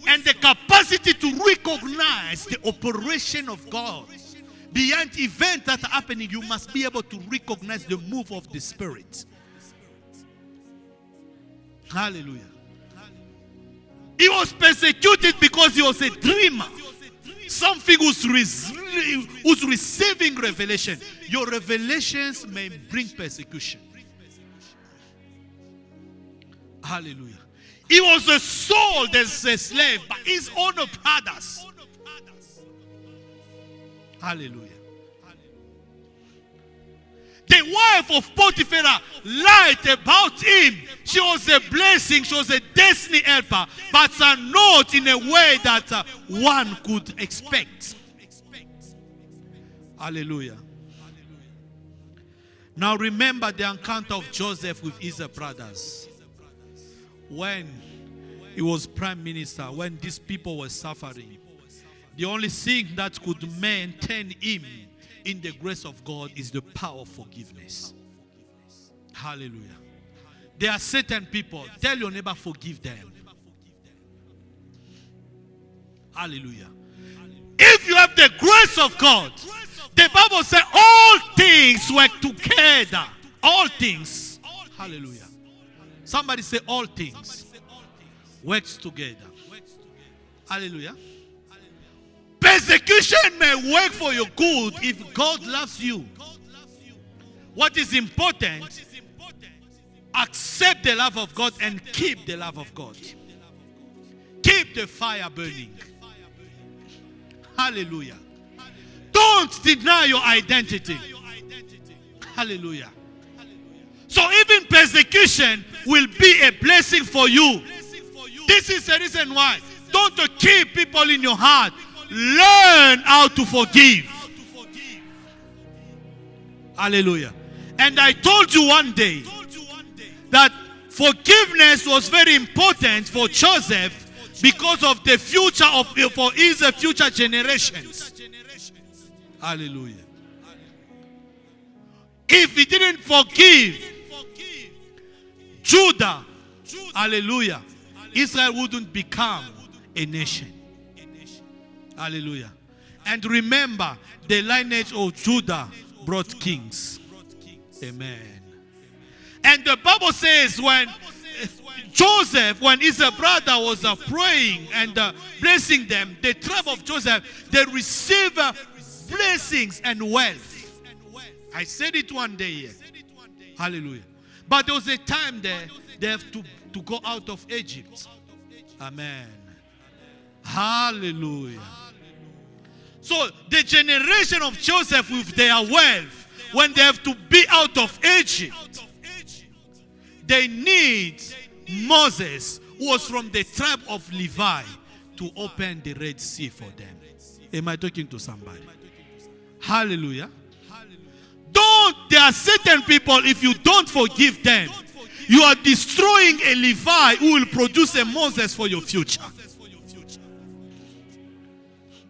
and the capacity to recognize the operation of God. Beyond events that are happening, you must be able to recognize the move of the Spirit. Hallelujah. He was persecuted because he was a dreamer. Something who's receiving revelation. Your revelations may bring persecution. Hallelujah. He was a soul that's a slave by his own brothers. Hallelujah. The wife of Potiphar lied about him. She was a blessing. She was a destiny helper. But not in a way that one could expect. Hallelujah. Now remember the encounter of Joseph with his brothers. When he was prime minister, when these people were suffering, the only thing that could maintain him in the grace of God is the power of forgiveness. Hallelujah. There are certain people, tell your neighbor, forgive them. Hallelujah. If you have the grace of God, the Bible says all things work together. All things. Hallelujah. Somebody say all things works together. Hallelujah. Persecution may work for your good if God loves you. What is important, accept the love of God and keep the love of God. Keep the fire burning. Hallelujah. Don't deny your identity. Hallelujah. So even persecution will be a blessing for you. This is the reason why. Don't keep people in your heart. Learn how to forgive. Hallelujah. And I told you one day that forgiveness was very important for Joseph because of the future for his future generations. Hallelujah. If he didn't forgive Judah, hallelujah, Israel wouldn't become a nation. Hallelujah. And remember, the lineage of Judah brought kings. Amen. And the Bible says when Joseph, when his brother was praying and blessing them, the tribe of Joseph, they received blessings and wealth. I said it one day here. Hallelujah. But there was a time there they have to go out of Egypt. Amen. Hallelujah. So the generation of Joseph with their wealth, when they have to be out of Egypt, they need Moses, who was from the tribe of Levi, to open the Red Sea for them. Am I talking to somebody? Hallelujah. There are certain people, if you don't forgive them, you are destroying a Levi who will produce a Moses for your future.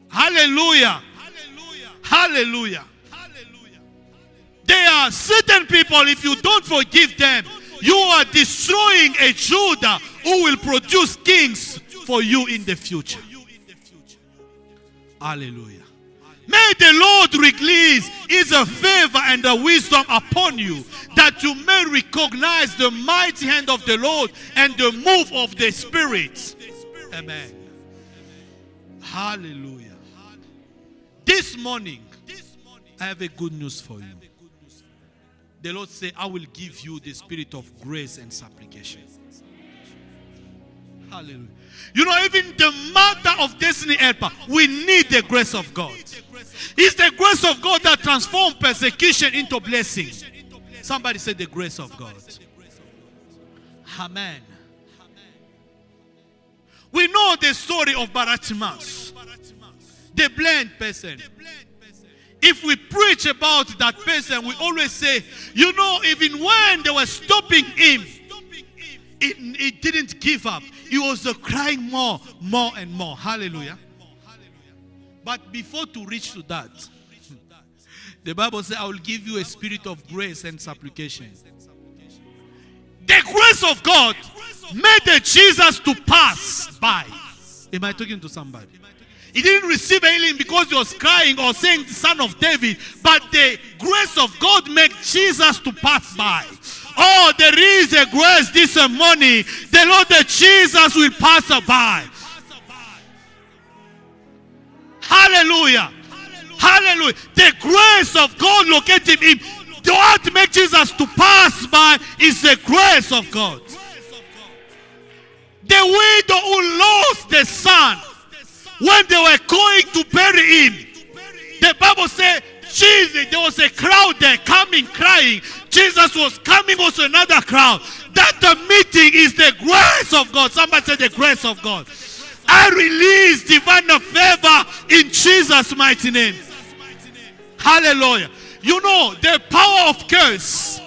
Hallelujah. Hallelujah. There are certain people, if you don't forgive them, you are destroying a Judah who will produce kings for you in the future. Hallelujah. May the Lord release his favor and the wisdom upon you, that you may recognize the mighty hand of the Lord and the move of the Spirit. Amen. Hallelujah. This morning, I have a good news for you. The Lord said, I will give you the spirit of grace and supplication. Hallelujah. You know, even the matter of destiny helper, we need the grace of God. It's the grace of God that transforms persecution into blessing. Somebody said the grace of God. Amen. We know the story of Bartimaeus, the blind person. If we preach about that person, we always say, you know, even when they were stopping him, he didn't give up. He was crying more and more. Hallelujah. But before to reach to that, the Bible says, I will give you a spirit of grace and supplication. The grace of God made the Jesus to pass by. Am I talking to somebody? He didn't receive healing because he was crying or saying the son of David, but the grace of God made Jesus to pass by. Oh, there is a grace this morning. The Lord the Jesus will pass by. Hallelujah. Hallelujah. The grace of God located him. What makes Jesus to pass by is the grace of God. The widow who lost the son, when they were going to bury him, the Bible said, Jesus, there was a crowd there coming, crying. Jesus was coming, also another crowd. That the meeting is the grace of God. Somebody said the grace of God. I release divine favor in Jesus' mighty name. Hallelujah. You know, the power of curse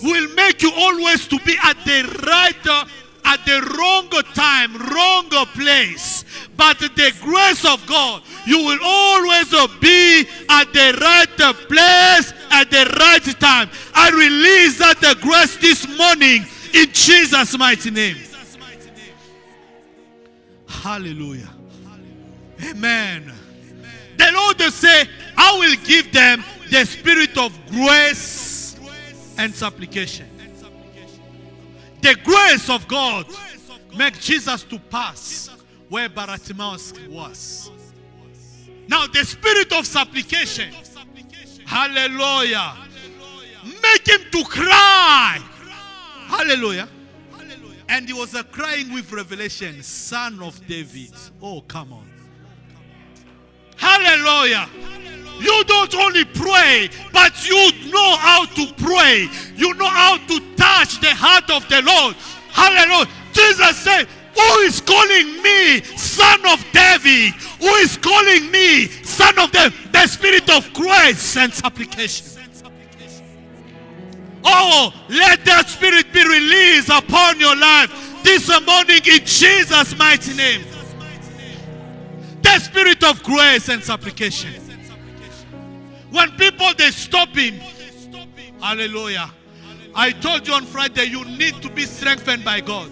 will make you always to be at the right, at the wrong time, wrong place. But the grace of God, you will always be at the right place at the right time. I release that the grace this morning in Jesus' mighty name. Hallelujah. Amen. The Lord will say, I will give them the spirit of grace and supplication. The grace of God make Jesus to pass where Bartimaeus was. Now the spirit of supplication, hallelujah, make him to cry. Hallelujah. And he was crying with revelation, Son of David. Oh, come on. Hallelujah. You don't only pray, but you know how to pray. You know how to touch the heart of the Lord. Hallelujah. Jesus said, who is calling me Son of David? Who is calling me Son of David? The spirit of grace and supplication. Oh, let that spirit be released upon your life this morning in Jesus' mighty name. The spirit of grace and supplication. When people, they stop him. Hallelujah. I told you on Friday, you need to be strengthened by God,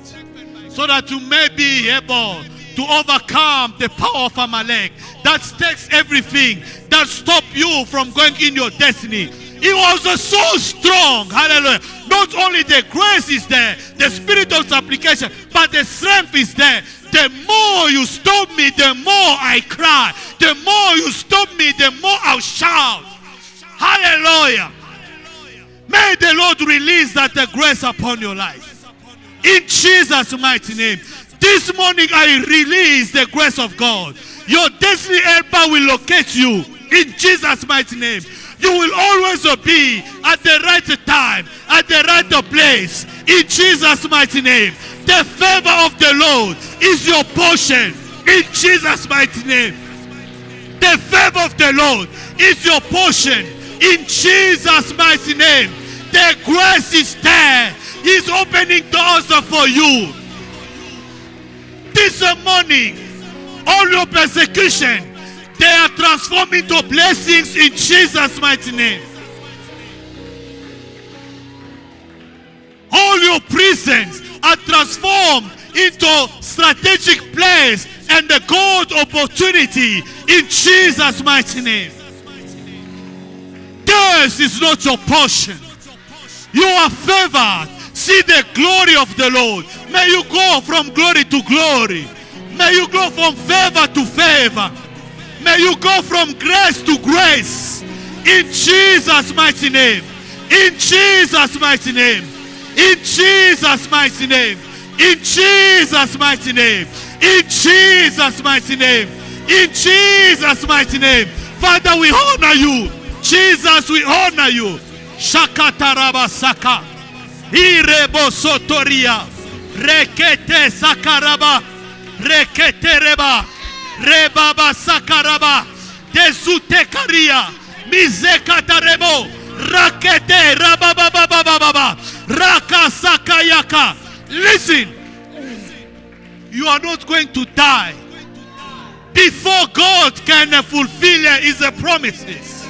so that you may be able to overcome the power of Amalek that takes everything, that stops you from going in your destiny. It was so strong. Hallelujah. Not only the grace is there, the spirit of supplication, but the strength is there. The more you stop me, the more I cry. The more you stop me, the more I'll shout. Hallelujah. May the Lord release that the grace upon your life. In Jesus' mighty name. This morning I release the grace of God. Your destiny helper will locate you. In Jesus' mighty name. You will always be at the right time, at the right place. In Jesus' mighty name. The favor of the Lord is your portion. In Jesus' mighty name. The favor of the Lord is your portion. In Jesus' mighty name. The grace is there. He's opening doors for you. This morning, all your persecution, they are transformed into blessings in Jesus' mighty name. All your prisons are transformed into strategic place and the God opportunity in Jesus' mighty name. This is not your portion. You are favored. See the glory of the Lord. May you go from glory to glory. May you go from favor to favor. May you go from grace to grace. In Jesus' mighty name. In Jesus' mighty name. In Jesus' mighty name. In Jesus' mighty name. In Jesus' mighty name. In Jesus' mighty name. Father, we honor you. Jesus, we honor you. Shakataraba saka. Irebo sotoria. Rekete sakaraba. Rekete reba. Rebaba sakaraba. Desute karia. Mizekatarebo. Rakete rababababababa. Raka sakayaka. Listen. You are not going to die before God can fulfill His promises.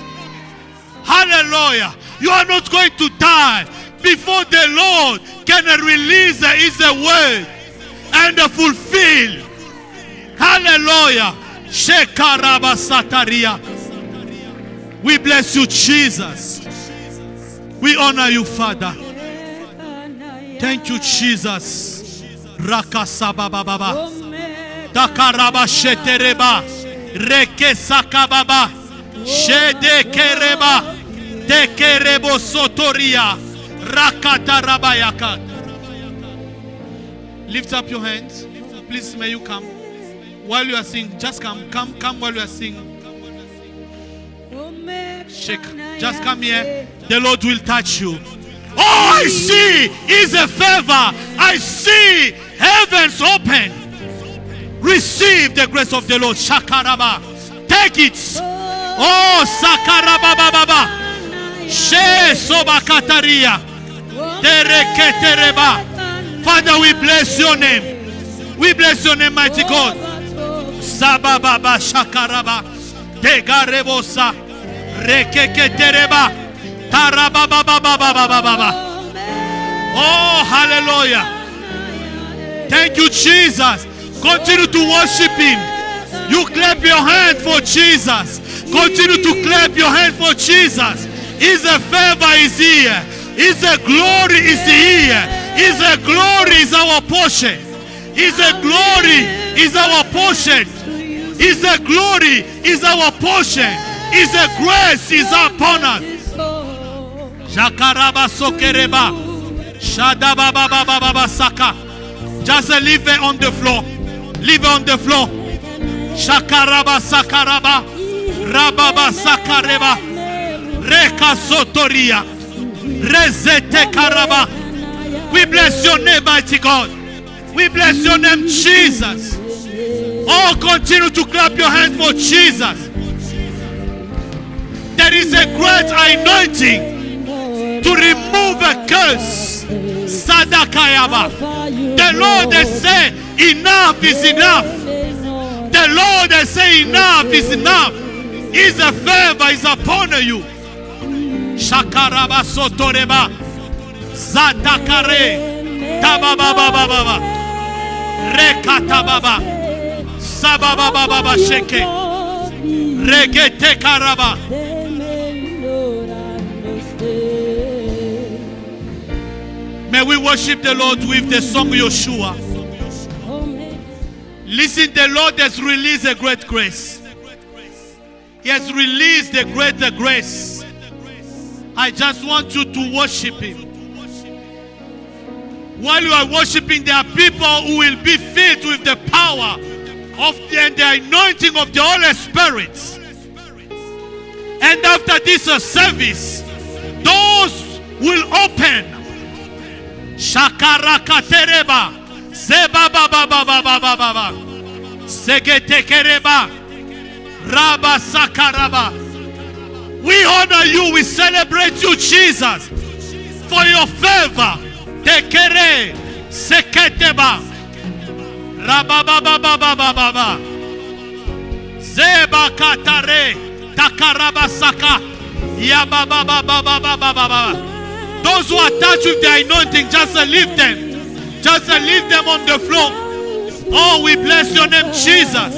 Hallelujah. You are not going to die before the Lord can release His word and fulfill. Hallelujah. Shekaraba sataria. We bless you, Jesus. We honor you, Father. Thank you, Jesus. Rakasabababa. Dakaraba shetereba. Rekesakababa. Shedekereba. Dekerebo sotoria. Rakatarabayaka. Lift up your hands. Please, may you come. While you are singing, just come while you are singing. Shake. Just come here. The Lord will touch you. Oh, I see is a favor. I see heavens open. Receive the grace of the Lord. Shakaraba. Take it. Oh, Sakaraba baba. She sobakataria. Dereketereba. Father, we bless your name. We bless your name, mighty God. Sabababa shakaraba. Degarebosa. Rekeketereba. Tarabababababababa. Oh, hallelujah. Thank you, Jesus. Continue to worship Him. You clap your hand for Jesus. Continue to clap your hand for Jesus. His favor is here. His glory is here. His glory is our portion. His glory is our portion. His glory is our portion. His grace is upon us. Shakaraba sokereba. Shadabababababa saka. Just leave it on the floor. Leave it on the floor. Shakaraba sakaraba. Rababa sakareba. Reka sotoria. Rezete karaba. We bless your name, mighty God. We bless your name, Jesus. Oh, continue to clap your hands for Jesus. There is a great anointing to remove a curse. Sadakayaba. The Lord has said, enough is enough. The Lord has said, enough is enough. His favor is upon you. Shakaraba sotoreba. Zatakare. Tabababababa. Rekatababa. Sababababa sheke. Regete karaba. May we worship the Lord with the song Yeshua. Listen, the Lord has released a great grace. He has released a greater grace. I just want you to worship Him. While you are worshiping, there are people who will be filled with the power of the anointing of the Holy Spirit. And after this service, doors will open. Shakarakatereba, Sebababababababa, Segetekereba, Rabba Sakaraba. We honor you, we celebrate you, Jesus, for your favor. Tekere, Seketeba, Rabababababababa, Zeba Katare, Takarabasaka, Yabababababababa. Those who are touched with the anointing, just leave them. Just leave them on the floor. Oh, we bless your name, Jesus.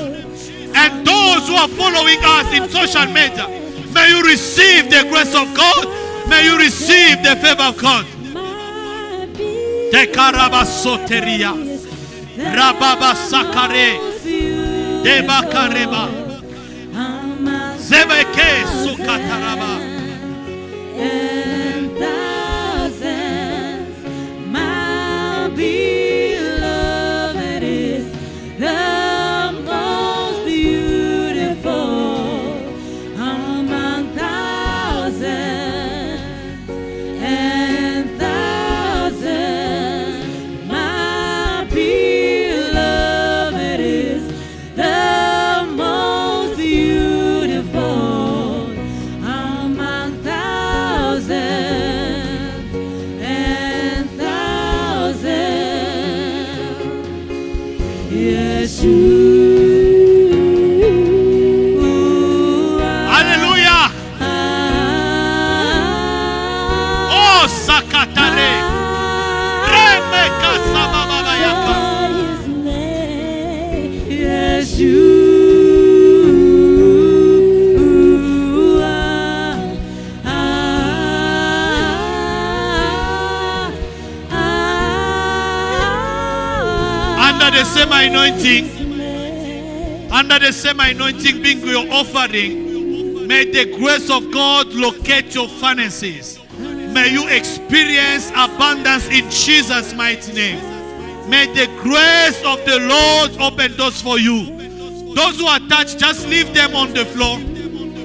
And those who are following us in social media, may you receive the grace of God. May you receive the favor of God. Tekaraba soteria, Rababa sakare, Debakareba, Zebeke sukataraba. And thousands, my beloved is the most beautiful among thousands and thousands. My beloved is the most beautiful among thousands and thousands. Yeshua. Hallelujah. Oh, Sakatare. Remeka sababayaka. Under the same anointing being your offering, may the grace of God locate your finances. May you experience abundance in Jesus' mighty name. May the grace of the Lord open doors for you. Those who are touched, just leave them on the floor.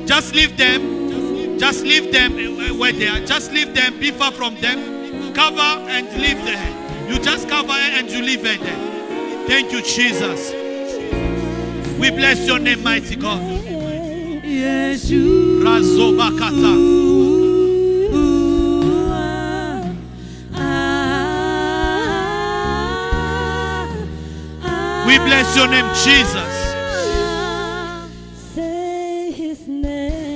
Just leave them. Just leave them where they are. Just leave them. Be far from them. Cover and leave there. You just cover and you leave it there. Thank you, Jesus. We bless your name, mighty God. Razobakata. We bless your name, Jesus. Say His name.